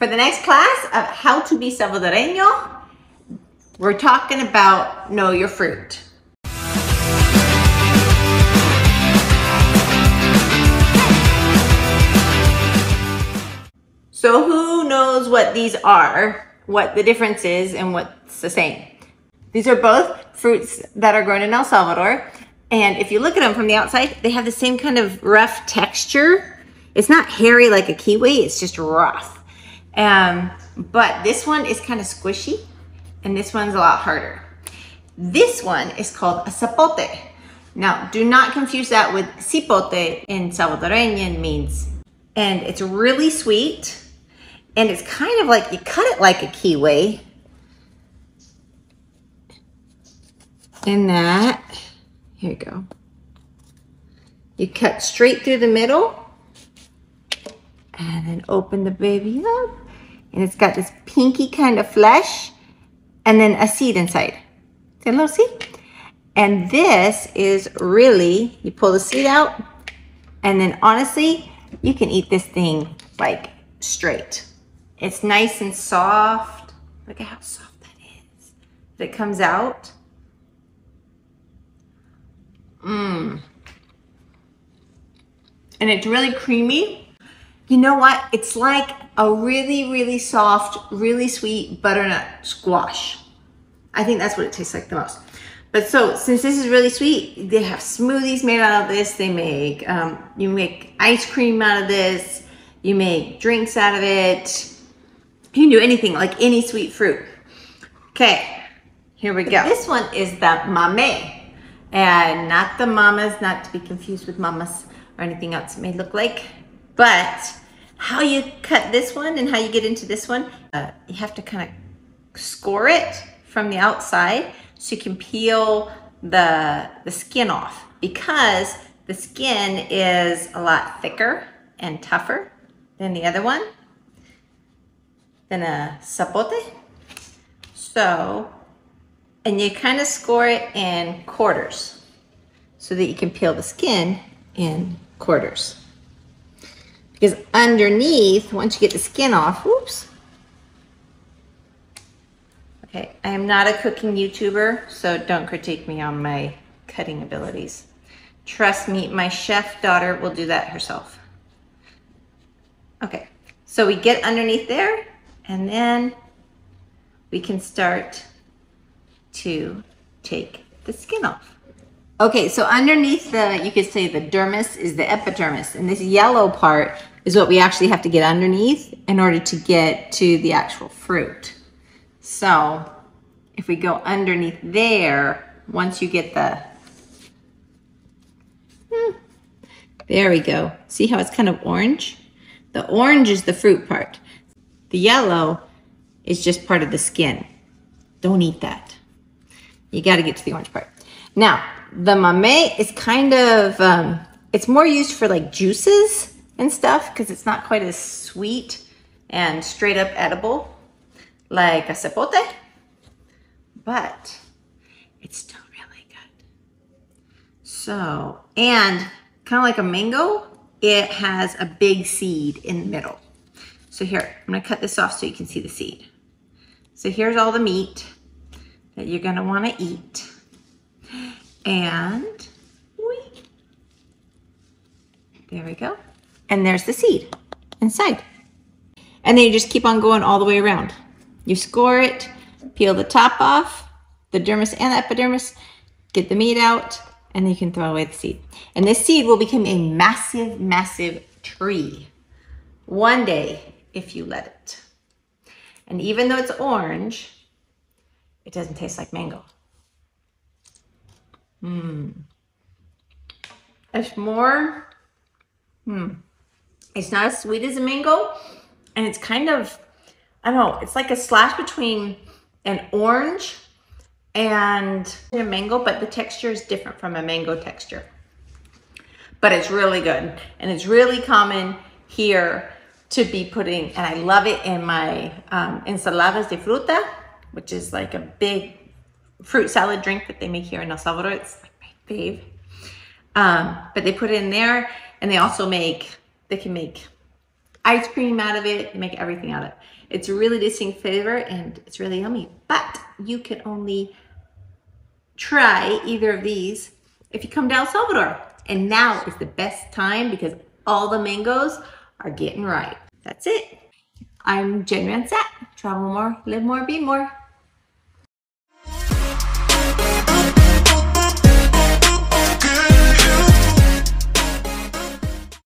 For the next class of how to be Salvadoreño, we're talking about know your fruit. So who knows what these are, what the difference is, and what's the same? These are both fruits that are grown in El Salvador. And if you look at them from the outside, they have the same kind of rough texture. It's not hairy like a kiwi, it's just rough. But this one is kind of squishy, and this one's a lot harder. This one is called a zapote. Now, do not confuse that with cipote in Salvadoreñan means. And it's really sweet, and it's kind of like, you cut it like a kiwi. And that, here you go. You cut straight through the middle, and then open the baby up. And it's got this pinky kind of flesh, and then a seed inside. See a little seed? And this is really, you pull the seed out, and then honestly, you can eat this thing like straight. It's nice and soft. Look at how soft that is. If it comes out. And it's really creamy. You know what? It's like a really, really soft, really sweet butternut squash. I think that's what it tastes like the most. But so, since this is really sweet, they have smoothies made out of this. They make, you make ice cream out of this. You make drinks out of it. You can do anything, like any sweet fruit. Okay, here we go. This one is the mamey. And not the mamas, not to be confused with mamas or anything else it may look like. But how you cut this one and how you get into this one, you have to kind of score it from the outside so you can peel the skin off, because the skin is a lot thicker and tougher than the other one, than a zapote. So, and you kind of score it in quarters so that you can peel the skin in quarters. Because underneath, once you get the skin off, whoops. Okay, I am not a cooking YouTuber, so don't critique me on my cutting abilities. Trust me, my chef daughter will do that herself. Okay, so we get underneath there, and then we can start to take the skin off. Okay, so underneath the, you could say the dermis is the epidermis, and this yellow part is what we actually have to get underneath in order to get to the actual fruit. So if we go underneath there, once you get the, there we go. See how it's kind of orange? The orange is the fruit part. The yellow is just part of the skin. Don't eat that. You got to get to the orange part. Now, the mamey is kind of, it's more used for like juices and stuff because it's not quite as sweet and straight up edible like a zapote, but it's still really good. So, and kind of like a mango, it has a big seed in the middle. So here, I'm gonna cut this off so you can see the seed. So here's all the meat that you're gonna wanna eat. And there we go. And there's the seed inside. And then you just keep on going all the way around. You score it, peel the top off, the dermis and the epidermis, get the meat out, and then you can throw away the seed. And this seed will become a massive, massive tree one day if you let it. And even though it's orange, it doesn't taste like mango. It's more, it's not as sweet as a mango, and it's kind of, I don't know, it's like a slash between an orange and a mango, but the texture is different from a mango texture. But it's really good, and it's really common here to be putting, and I love it in my ensaladas de fruta, which is like a big fruit salad drink that they make here in El Salvador. It's like my fave. But they put it in there, and they also make, they can make ice cream out of it, they make everything out of it. It's a really distinct flavor and it's really yummy, but you can only try either of these if you come to El Salvador. And now is the best time because all the mangoes are getting ripe. That's it. I'm Jenn. Travel more, live more, be more.